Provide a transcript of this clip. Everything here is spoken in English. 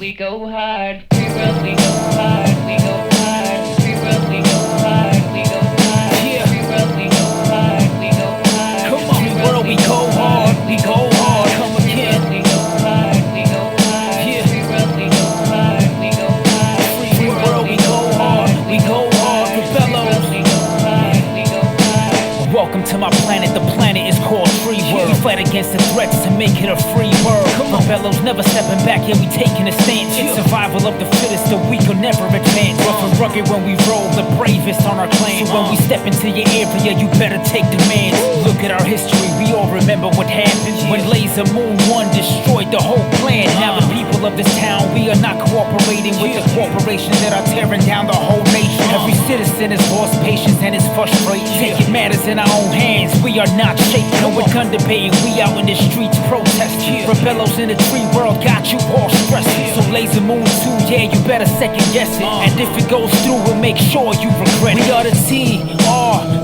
we go hard. Free world, we go hard. We go hard. Free world, we go hard. We go hard. Yeah. Free world, we go hard. We go hard. Come on, free world, we go hard. We go hard. Come again. We go hard. We go hard. Yeah. Free world, we go hard. We go hard. Free world, we go hard. We go hard. Rebellos. We go hard. We go hard. Welcome to my planet, the planet is called Free World. We fight against the threats to make it a free world. Rebellos never stepping back, yeah, we taking a stance. It's survival of the fittest, the weak will never advance. Rough and rugged when we roll, the bravest on our clan. So when we step into your area, you better take demands. Look at our history, we all remember what happened when Laser Moon 1 destroyed the whole plan. Now the people of this town, we are not cooperating with the corporations that are tearing down the whole nation. Every citizen has lost patience and is frustrated. Taking matters in our own hands, we are not shaking. No with gun debating, we out in the streets protesting. Rebellos in the tree world got you all stressing. So Laser Moon 2, yeah, you better second guess it. And if it goes through, we'll make sure you regret it. We are the T-R-E-E-W-O.